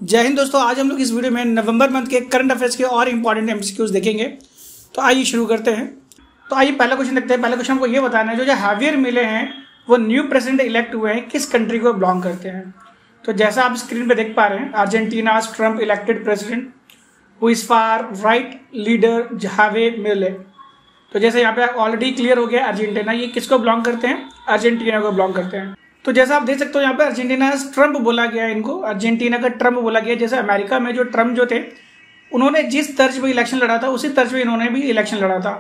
जय हिंद दोस्तों, आज हम लोग इस वीडियो में नवंबर मंथ के करंट अफेयर्स के और इंपॉर्टेंट एमसीक्यूज देखेंगे। तो आइए शुरू करते हैं। तो आइए पहला क्वेश्चन देखते हैं। पहला क्वेश्चन हमको ये बताना है, जो हावियर मिले हैं वो न्यू प्रेसिडेंट इलेक्ट हुए हैं, किस कंट्री को बिलोंग करते हैं। तो जैसा आप स्क्रीन पे देख पा रहे हैं, Argentina Trump elected president who is far right leader Xavier मिले। तो जैसे यहाँ पे ऑलरेडी क्लियर हो गया, अर्जेंटीना ये किसको बिलोंग करते हैं, अर्जेंटीना को बिलोंग करते हैं। तो जैसा आप देख सकते हो यहाँ पे अर्जेंटीना ट्रम्प बोला गया है, इनको अर्जेंटीना का ट्रम्प बोला गया। जैसे अमेरिका में जो ट्रम्प जो थे, उन्होंने जिस तर्ज पे इलेक्शन लड़ा था उसी तर्ज पे इन्होंने भी इलेक्शन लड़ा था।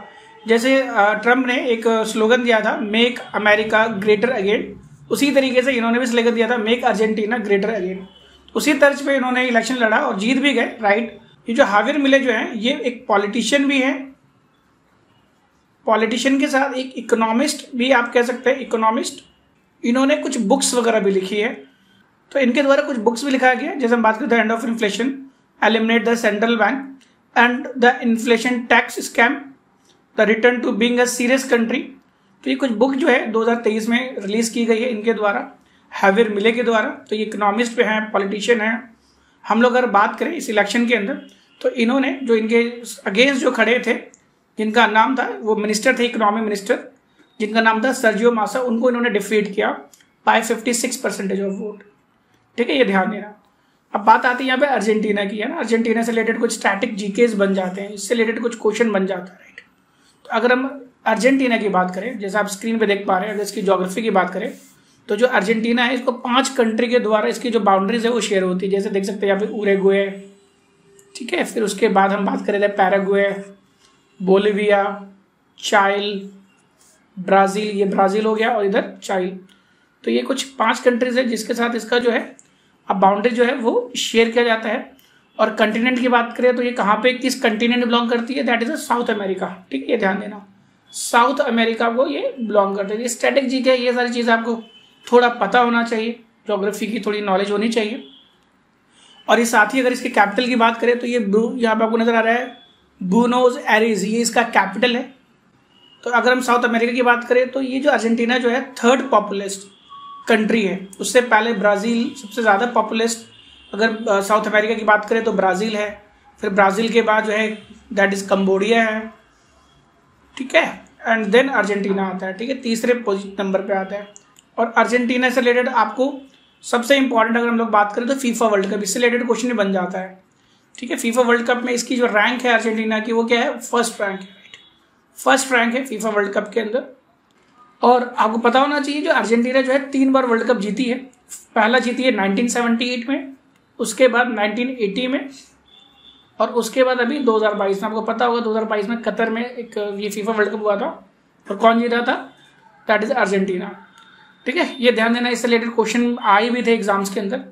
जैसे ट्रम्प ने एक स्लोगन दिया था, मेक अमेरिका ग्रेटर अगेन, उसी तरीके से इन्होंने भी स्लोगन दिया था, मेक अर्जेंटीना ग्रेटर अगेन। उसी तर्ज पे इन्होंने इलेक्शन लड़ा और जीत भी गए, राइट। ये जो हावियर मिले जो है, ये एक पॉलिटिशियन भी है, पॉलिटिशियन के साथ एक इकोनॉमिस्ट भी आप कह सकते हैं, इकोनॉमिस्ट। इन्होंने कुछ बुक्स वगैरह भी लिखी है। तो इनके द्वारा कुछ बुक्स भी लिखा गया, जैसे हम बात करते हैं end of inflation, eliminate the central bank and the inflation tax scam, the return to being a serious country. तो ये कुछ बुक जो है 2023 में रिलीज की गई है इनके द्वारा, हावियर मिले के द्वारा। तो ये इकोनॉमिस्ट पे हैं, पॉलिटिशियन हैं। हम लोग अगर बात करें इस इलेक्शन के अंदर, तो इन्होंने जो इनके अगेंस्ट जो खड़े थे, जिनका नाम था, वो मिनिस्टर थे, इकोनॉमी मिनिस्टर, जिनका नाम था सर्जियो मासा, उनको इन्होंने डिफीट किया बाय 56% ऑफ वोट। ठीक है, ये ध्यान देना। अब बात आती है यहाँ पे अर्जेंटीना की, है ना। अर्जेंटीना से रिलेटेड कुछ स्टैटिक जीकेस बन जाते हैं, इससे रिलेटेड कुछ क्वेश्चन बन जाता है, राइट। तो अगर हम अर्जेंटीना की बात करें, जैसे आप स्क्रीन पे देख पा रहे हैं, अगर इसकी ज्योग्राफी की बात करें, तो जो अर्जेंटीना है, इसको 5 कंट्री के द्वारा इसकी जो बाउंड्रीज है वो शेयर होती है। जैसे देख सकते हैं यहाँ पे उरुग्वे, ठीक है। फिर उसके बाद हम बात करें पैराग्वे, बोलिविया, चाइल, ब्राज़ील, ये ब्राज़ील हो गया, और इधर चाइल। तो ये कुछ 5 कंट्रीज है जिसके साथ इसका जो है अब बाउंड्री जो है वो शेयर किया जाता है। और कंटिनेंट की बात करें तो ये कहाँ पे, किस कंटिनेंट बिलोंग करती है, दैट इज साउथ अमेरिका। ठीक है, ये ध्यान देना, साउथ अमेरिका को ये बिलोंग करते हैं। ये स्टैटिक जी के, ये सारी चीज़ें आपको थोड़ा पता होना चाहिए, ज्योग्राफी की थोड़ी नॉलेज होनी चाहिए। और इस साथ ही अगर इसके कैपिटल की बात करें तो ये यहाँ पे आपको नजर आ रहा है, ब्यूनोस एयर्स, ये इसका कैपिटल है। तो अगर हम साउथ अमेरिका की बात करें तो ये जो अर्जेंटीना जो है 3rd पॉपुलेस्ट कंट्री है। उससे पहले ब्राज़ील सबसे ज़्यादा पॉपुलेस्ट, अगर साउथ अमेरिका की बात करें तो ब्राज़ील है। फिर ब्राज़ील के बाद जो है दैट इज़ कंबोडिया है, ठीक है, एंड देन अर्जेंटीना आता है। ठीक है, तीसरे नंबर पे आता है। और अर्जेंटीना से रिलेटेड आपको सबसे इंपॉर्टेंट अगर हम लोग बात करें तो फीफा वर्ल्ड कप, इससे रिलेटेड क्वेश्चन भी बन जाता है। ठीक है, फीफा वर्ल्ड कप में इसकी जो रैंक है अर्जेंटीना की, वो क्या है, फर्स्ट रैंक है, फर्स्ट रैंक है फीफा वर्ल्ड कप के अंदर। और आपको पता होना चाहिए जो अर्जेंटीना जो है 3 बार वर्ल्ड कप जीती है। पहला जीती है 1978 में, उसके बाद 1980 में, और उसके बाद अभी 2022 में। आपको पता होगा 2022 में कतर में एक ये फीफा वर्ल्ड कप हुआ था, और कौन जीता था, दैट इज अर्जेंटीना। ठीक है, ये ध्यान देना, इससे रिलेटेड क्वेश्चन आए भी थे एग्जाम्स के अंदर।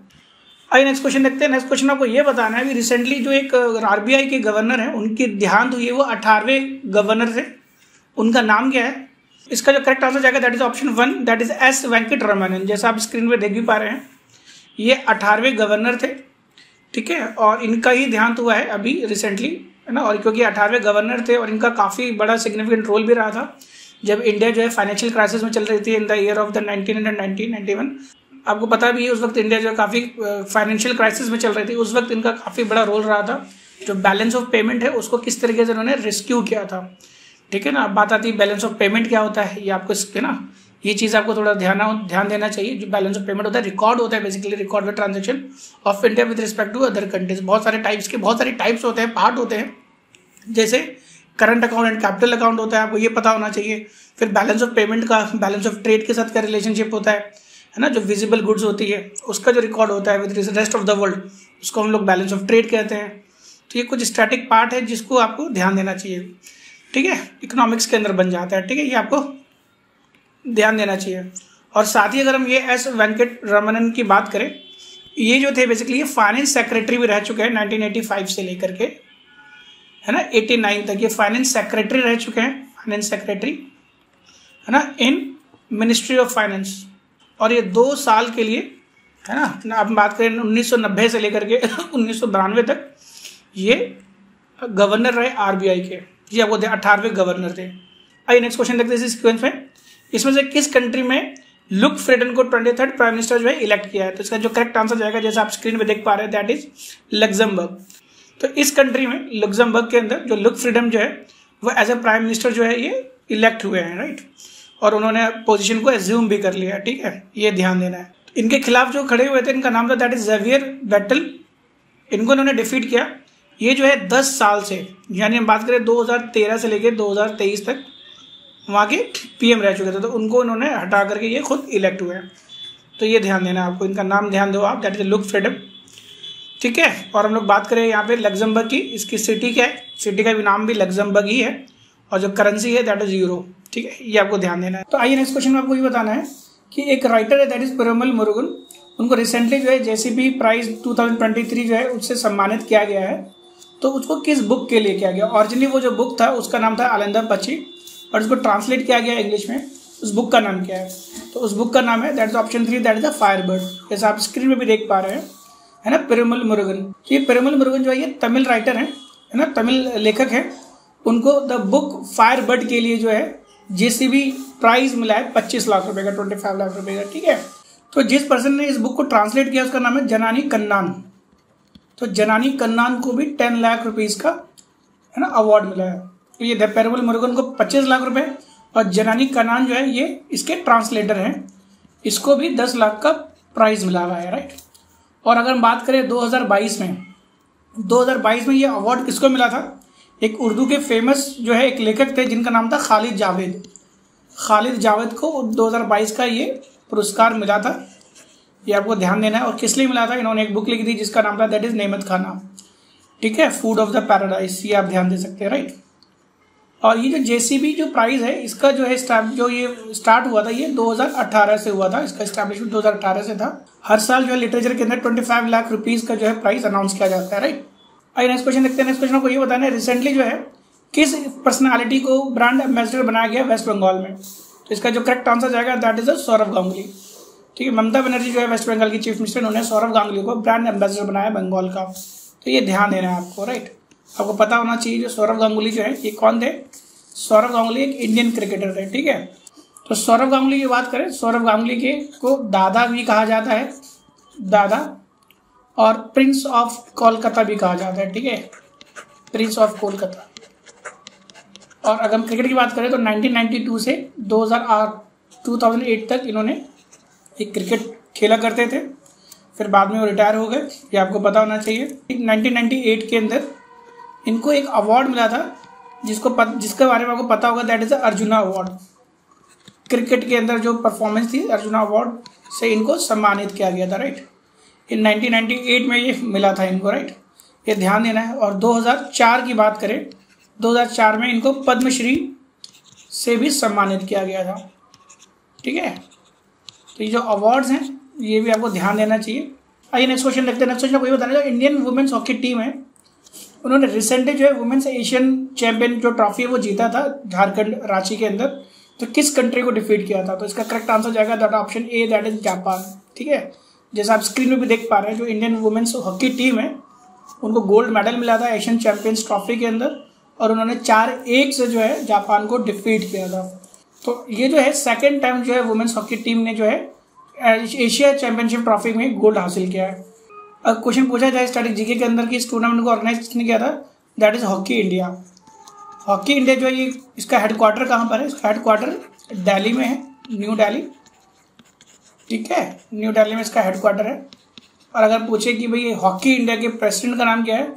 आइए नेक्स्ट क्वेश्चन देखते हैं। नेक्स्ट क्वेश्चन आपको ये बताना है, अभी रिसेंटली जो एक आरबीआई के गवर्नर है, उनकी देहांत हुई है, वो 18वें गवर्नर थे। उनका नाम क्या है, इसका जो करेक्ट आंसर जाएगा that is option 1, that is S Venkat Ramanan. जैसा आप स्क्रीन पे देख भी पा रहे हैं, ये 18वें गवर्नर थे, ठीक है, और इनका ही देहांत हुआ है अभी रिसेंटली, है ना। और क्योंकि 18वें गवर्नर थे और इनका काफ़ी बड़ा सिग्निफिकेंट रोल भी रहा था जब इंडिया जो है फाइनेंशियल क्राइसिस में चल रही थी in the year of the 1991। आपको पता भी है उस वक्त इंडिया जो काफ़ी फाइनेंशियल क्राइसिस में चल रही थी, उस वक्त इनका काफ़ी बड़ा रोल रहा था। जो बैलेंस ऑफ पेमेंट है उसको किस तरीके से उन्होंने रेस्क्यू किया था, ठीक है ना। बात आती है बैलेंस ऑफ पेमेंट क्या होता है, ये आपको है ना, ये चीज़ आपको थोड़ा ध्यान देना चाहिए। जो बैलेंस ऑफ पेमेंट होता है, रिकॉर्ड होता है, basically record with transaction of India with respect to other countries. बहुत सारे टाइप्स होते हैं, पार्ट होते हैं, जैसे current account and capital account होता है, आपको ये पता होना चाहिए। फिर बैलेंस ऑफ पेमेंट का बैलेंस ऑफ ट्रेड के साथ का रिलेशनशिप होता है ना। जो विजिबल गुड्स होती है उसका जो रिकॉर्ड होता है with rest of the world, उसको हम लोग बैलेंस ऑफ ट्रेड कहते हैं। तो ये कुछ स्टैटिक पार्ट है जिसको आपको ध्यान देना चाहिए, ठीक है, इकोनॉमिक्स के अंदर बन जाता है। ठीक है, ये आपको ध्यान देना चाहिए। और साथ ही अगर हम ये एस वेंकट रमनन की बात करें, ये जो थे बेसिकली ये फाइनेंस सेक्रेटरी भी रह चुके हैं 1985 से लेकर के, है ना, 89 तक ये फाइनेंस सेक्रेटरी रह चुके हैं, फाइनेंस सेक्रेटरी, है ना, इन मिनिस्ट्री ऑफ फाइनेंस। और ये 2 साल के लिए, है ना, अब बात करें 1990 से लेकर के 1992 तक ये गवर्नर रहे आरबीआई के। ये आपको 18वें गवर्नर थे। आइए नेक्स्ट क्वेश्चन देखते हैं इस सीक्वेंस में। इसमें से किस कंट्री में लुक फ्रेडन को 23rd प्राइम मिनिस्टर जो है इलेक्ट किया है। तो इसका जो करेक्ट आंसर जाएगा, जैसे आप स्क्रीन पे देख पा रहे हैं, दैट इज लग्जमबर्ग। तो इस कंट्री में लग्जमबर्ग के अंदर जो लुक फ्रीडम जो है वो एज ए प्राइम मिनिस्टर जो है ये इलेक्ट हुए हैं, राइट। और उन्होंने पोजीशन को एज्यूम भी कर लिया है, ठीक है, ये ध्यान देना है। इनके खिलाफ जो खड़े हुए थे इनका नाम था दैट इज ज़ेवियर बेटल। इनको इन्होंने डिफीट किया। ये जो है 10 साल से, यानी हम बात करें 2013 से लेकर 2023 तक वहाँ के पीएम रह चुके थे, तो उनको इन्होंने हटा करके ये खुद इलेक्ट हुए हैं। तो ये ध्यान देना है आपको, इनका नाम ध्यान दो आप, दैट इज लुक फ्रीडम, ठीक है। और हम लोग बात करें यहाँ पे लग्जमबर्ग की, इसकी सिटी क्या है, सिटी का भी नाम भी लग्जमबर्ग ही है, और जो करेंसी है दैट इज यूरो, ठीक है, ये आपको ध्यान देना है। तो आइए नेक्स्ट क्वेश्चन में आपको ये बताना है कि एक राइटर है दैट इज पेरुमल मुरुगन, उनको रिसेंटली जो है जेसीबी प्राइज 2023 जो है उससे सम्मानित किया गया है। तो उसको किस बुक के लिए किया गया? ओरिजिनली वो जो बुक था उसका नाम था आलंदा पची, और उसको ट्रांसलेट किया गया इंग्लिश में। उस बुक का नाम क्या है? तो उस बुक का नाम है that is option 3, that is the Firebird. जैसे आप स्क्रीन में भी देख पा रहे हैं, है ना, पेरुमल मुरुगन। ये पेरुमल मुरुगन जो है ये तमिल राइटर है ना, तमिल लेखक है। उनको द बुक फायरबर्ड के लिए जो है जेसीबी प्राइज मिला है 25 लाख रुपए का, 25 लाख रुपए का, ठीक है। तो जिस पर्सन ने इस बुक को ट्रांसलेट किया उसका नाम है जनानी कन्नान। तो जनानी कन्नान को भी 10 लाख रुपीज का, है ना, अवार्ड मिला है। तो ये पेरुमल मुरुगन को 25 लाख रुपए, और जनानी कन्नान जो है ये इसके ट्रांसलेटर हैं, इसको भी 10 लाख का प्राइज मिला हुआ है, राइट। और अगर हम बात करें 2022 में ये अवार्ड किसको मिला था? एक उर्दू के फेमस जो है एक लेखक थे जिनका नाम था खालिद जावेद। खालिद जावेद को 2022 का ये पुरस्कार मिला था, ये आपको ध्यान देना है। और किस लिए मिला था? इन्होंने एक बुक लिखी थी जिसका नाम था दैट इज नेमत खाना, ठीक है, फूड ऑफ द पैराडाइज, ये आप ध्यान दे सकते हैं, राइट। और ये जो जेसीबी जो प्राइज है इसका जो है जो ये स्टार्ट हुआ था ये 2018 से हुआ था, इसका एस्टैब्लिशमेंट 2018 से था। हर साल जो है लिटरेचर के अंदर 25 लाख रुपीज का जो है प्राइज अनाउंस किया जाता है, राइट। आइए नेक्स्ट क्वेश्चन देखते हैं। नेक्स्ट क्वेश्चन को ये बताना है रिसेंटली जो है किस पर्सनालिटी को ब्रांड एम्बेसडर बनाया गया वेस्ट बंगाल में? तो इसका जो करेक्ट आंसर जाएगा दैट इज सौरभ गांगुली, ठीक है। ममता बनर्जी जो है वेस्ट बंगाल की चीफ मिनिस्टर, उन्होंने सौरभ गांगुली को ब्रांड एम्बेसडर बनाया बंगाल का। तो ये ध्यान देना है आपको, राइट। आपको पता होना चाहिए जो सौरभ गांगुली जो है ये कौन थे? सौरभ गांगुली एक इंडियन क्रिकेटर थे, ठीक है। तो सौरभ गांगुली की बात करें, सौरभ गांगुली के को दादा भी कहा जाता है, दादा, और प्रिंस ऑफ कोलकाता भी कहा जाता है, ठीक है, प्रिंस ऑफ कोलकाता। और अगर हम क्रिकेट की बात करें तो 1992 से 2008 तक इन्होंने एक क्रिकेट खेला करते थे, फिर बाद में वो रिटायर हो गए, ये आपको पता होना चाहिए। 1998 के अंदर इनको एक अवार्ड मिला था जिसके बारे में आपको पता होगा, that is the arjuna award. Cricket के अंदर जो परफॉर्मेंस थी, अर्जुना अवार्ड से इनको सम्मानित किया गया था, राइट। इन 1998 में ये मिला था इनको, राइट, ये ध्यान देना है। और 2004 की बात करें, 2004 में इनको पद्मश्री से भी सम्मानित किया गया था, ठीक है। तो ये जो अवार्ड्स हैं ये भी आपको ध्यान देना चाहिए। आइए नेक्स्ट क्वेश्चन देखते हैं। नेक्स्ट क्वेश्चन कोई बताना, जो इंडियन वुमेन्स हॉकी टीम है उन्होंने रिसेंटली जो है वुमेन्स एशियन चैंपियन जो ट्रॉफी है वो जीता था झारखंड रांची के अंदर। तो किस कंट्री को डिफीट किया था? तो इसका करेक्ट आंसर जाएगा that option A, that is Japan, ठीक है। जैसा आप स्क्रीन में भी देख पा रहे हैं, जो इंडियन वुमेन्स हॉकी टीम है उनको गोल्ड मेडल मिला था एशियन चैंपियंस ट्रॉफी के अंदर, और उन्होंने 4-1 से जो है जापान को डिफीट किया था। तो ये जो है सेकेंड टाइम जो है वुमेन्स हॉकी टीम ने जो है एशिया चैंपियनशिप ट्रॉफी में गोल्ड हासिल किया है। अब क्वेश्चन पूछा जाए स्टैटिक जीके के अंदर कि इस टूर्नामेंट को ऑर्गेनाइज किसने किया था? That is hockey India. Hockey India जो है ये इसका हेडक्वार्टर कहाँ पर है? इसका हेडक्वार्टर दिल्ली में है, न्यू दिल्ली, ठीक है, न्यू दिल्ली में इसका हेडक्वार्टर है। और अगर पूछे कि भाई हॉकी इंडिया के प्रेसिडेंट का नाम क्या है,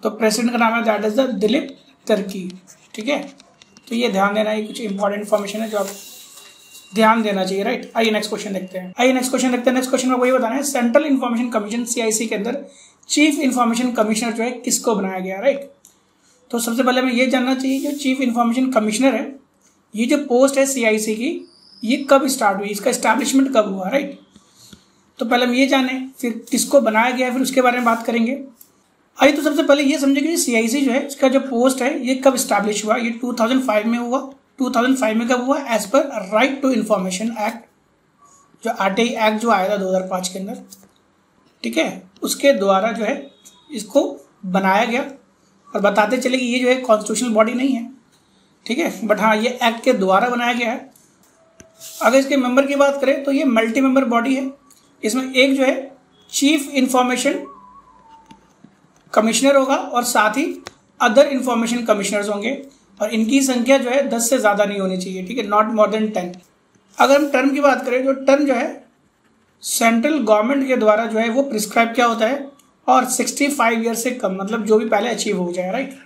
तो प्रेसिडेंट का नाम है that is the Dilip Tirkey, ठीक है। तो ये ध्यान देना, ये कुछ इंपॉर्टेंट इन्फॉर्मेशन है जो आप ध्यान देना चाहिए, राइट। आइए नेक्स्ट क्वेश्चन देखते हैं। नेक्स्ट क्वेश्चन में वही बताना है, सेंट्रल इन्फॉर्मेशन कमीशन सीआईसी के अंदर चीफ इन्फॉर्मेशन कमिश्नर जो है किसको बनाया गया, राइट। तो सबसे पहले हमें ये जानना चाहिए जो चीफ इन्फॉर्मेशन कमिश्नर है, ये जो पोस्ट है सीआईसी की, ये कब स्टार्ट हुई, इसका एस्टैब्लिशमेंट कब हुआ, राइट। तो पहले हम ये जाने, फिर किसको बनाया गया, फिर उसके बारे में बात करेंगे। आइए तो सबसे पहले ये समझे कि सीआईसी जो है इसका जो पोस्ट है ये कब स्टैब्लिश हुआ। ये 2005 में हुआ। 2005 में कब हुआ? एज पर राइट टू इन्फॉर्मेशन एक्ट, जो आरटीआई एक्ट जो आया था 2005 के अंदर, ठीक है, उसके द्वारा जो है इसको बनाया गया। और बताते चले कि ये जो है कॉन्स्टिट्यूशनल बॉडी नहीं है, ठीक है, बट हाँ ये एक्ट के द्वारा बनाया गया है। अगर इसके मेंबर की बात करें तो ये मल्टी मेंबर बॉडी है। इसमें एक जो है चीफ इंफॉर्मेशन कमिश्नर होगा और साथ ही अदर इंफॉर्मेशन कमिश्नर्स होंगे, और इनकी संख्या जो है 10 से ज़्यादा नहीं होनी चाहिए, ठीक है, नॉट मोर देन 10। अगर हम टर्म की बात करें, जो टर्म जो है सेंट्रल गवर्नमेंट के द्वारा जो है वो प्रिस्क्राइब क्या होता है, और 65 ईयर से कम, मतलब जो भी पहले अचीव हो जाए, राइट।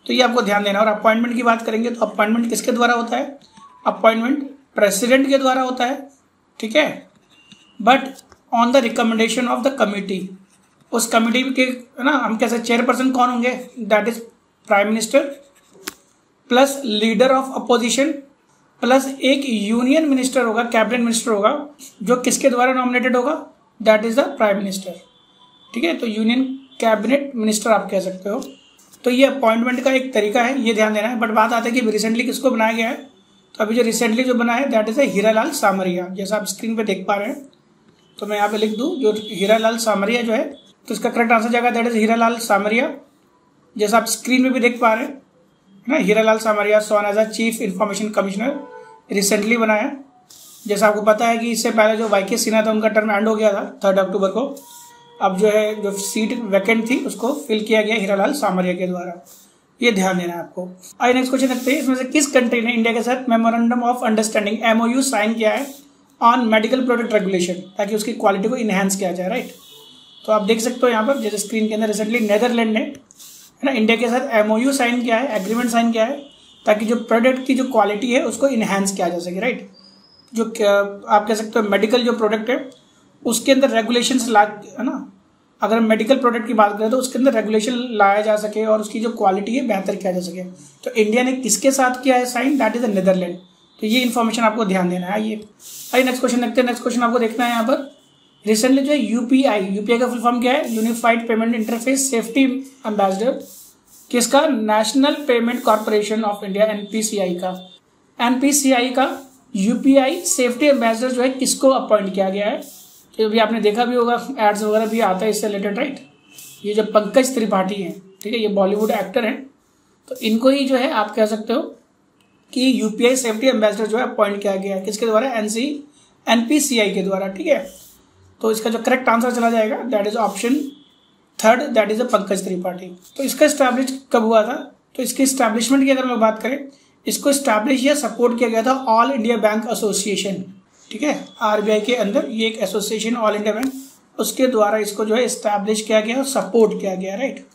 तो ये आपको ध्यान देना। और अपॉइंटमेंट की बात करेंगे तो अपॉइंटमेंट किसके द्वारा होता है, अपॉइंटमेंट प्रेसिडेंट के द्वारा होता है, ठीक है, but on the recommendation of the committee. उस कमिटी के ना हम कैसे चेयरपर्सन कौन होंगे, that is prime minister plus leader of opposition plus एक यूनियन मिनिस्टर होगा, कैबिनेट मिनिस्टर होगा, जो किसके द्वारा नॉमिनेटेड होगा, that is the prime minister, ठीक है। तो यूनियन कैबिनेट मिनिस्टर आप कह सकते हो। तो ये अपॉइंटमेंट का एक तरीका है, ये ध्यान देना है। बट बात आती है कि रिसेंटली किसको बनाया गया है, तो अभी जो रिसेंटली जो बना है दैट इज हीरालाल सामरिया, जैसा आप स्क्रीन पे देख पा रहे हैं। तो मैं यहाँ पे लिख दूँ जो हीरालाल सामरिया जो है, तो इसका करेक्ट आंसर जाएगा दैट इज हीरालाल सामरिया, जैसा आप स्क्रीन पे भी देख पा रहे हैं ना। Hiralal Samariya sworn as a chief information commissioner recently बनाया। जैसा आपको पता है कि इससे पहले जो वाईके सिन्हा था उनका टर्म एंड हो गया था 3 अक्टूबर को। अब जो है जो सीट वैकेंट थी उसको फिल किया गया हीरालाल सामरिया के द्वारा, ये ध्यान देना है आपको। आइए नेक्स्ट क्वेश्चन देखते हैं, इसमें से किस कंट्री ने इंडिया के साथ memorandum of understanding MOU sign किया है ऑन मेडिकल प्रोडक्ट रेगुलेशन, ताकि उसकी क्वालिटी को इनहेंस किया जाए, राइट। तो आप देख सकते हो यहाँ पर जैसे स्क्रीन के अंदर रिसेंटली नेदरलैंड ने है ना इंडिया के साथ MOU साइन किया है, एग्रीमेंट साइन किया है, ताकि जो प्रोडक्ट की जो क्वालिटी है उसको इनहेंस किया जा सके, राइट। जो आप कह सकते हो मेडिकल जो प्रोडक्ट है उसके अंदर रेगुलेशंस ला, है ना, अगर मेडिकल प्रोडक्ट की बात करें तो उसके अंदर रेगुलेशन लाया जा सके और उसकी जो क्वालिटी है बेहतर किया जा सके। तो इंडिया ने किसके साथ किया है sign, that is the Netherland. तो ये इन्फॉर्मेशन आपको ध्यान देना है। आइए नेक्स्ट क्वेश्चन देखते हैं। नेक्स्ट क्वेश्चन आपको देखना है यहाँ पर, रिसेंटली जो है यूपीआई का फुल फॉर्म क्या है, unified payment interface safety ambassador किसका, National Payment Corporation of India NPCI का यूपीआई सेफ्टी एम्बेसडर जो है किसको अपॉइंट किया गया है। तो भी आपने देखा भी होगा, एड्स वगैरह भी आता है इससे रिलेटेड, राइट। ये जो पंकज त्रिपाठी हैं, ठीक है, ये बॉलीवुड एक्टर हैं, तो इनको ही जो है आप कह सकते हो कि यूपीआई सेफ्टी एम्बेसडर जो है अपॉइंट किया गया है किसके द्वारा, एनपीसीआई के द्वारा, ठीक है। तो इसका जो करेक्ट आंसर चला जाएगा that is option 3, that is Pankaj Tripathi. तो इसका इस्टेब्लिश कब हुआ था, तो इसकी इस्टेब्लिशमेंट की अगर हम बात करें, इसको इस्टेब्लिश या सपोर्ट किया गया था ऑल इंडिया बैंक एसोसिएशन, ठीक है, आरबीआई के अंदर ये एक एसोसिएशन ऑल इंडिया बैंक, उसके द्वारा इसको जो है इस्टेब्लिश किया गया और सपोर्ट किया गया, राइट।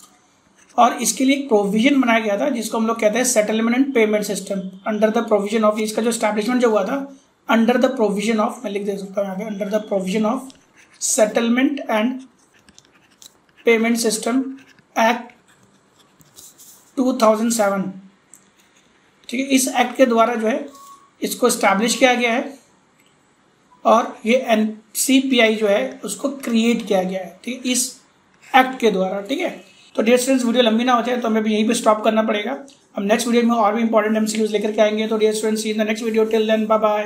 और इसके लिए एक प्रोविजन बनाया गया था जिसको हम लोग कहते हैं settlement and payment system, under the provision of, इसका जो एस्टैब्लिशमेंट जो हुआ था अंडर द प्रोविजन ऑफ, मैं लिख दे सकता हूँ यहाँ पे, under the provision of settlement and payment system act 2007, ठीक है। इस एक्ट के द्वारा जो है इसको एस्टैब्लिश किया गया है और ये एनसीपीआई जो है उसको क्रिएट किया गया है, ठीक है, इस एक्ट के द्वारा, ठीक है। तो डियर स्टूडेंट्स, वीडियो लंबी ना हो जाए तो हमें भी यहीं पे स्टॉप करना पड़ेगा। हम नेक्स्ट वीडियो में और भी इंपॉर्टेंट MCQs लेकर के आएंगे। तो dear students, see in the next video, till then bye bye.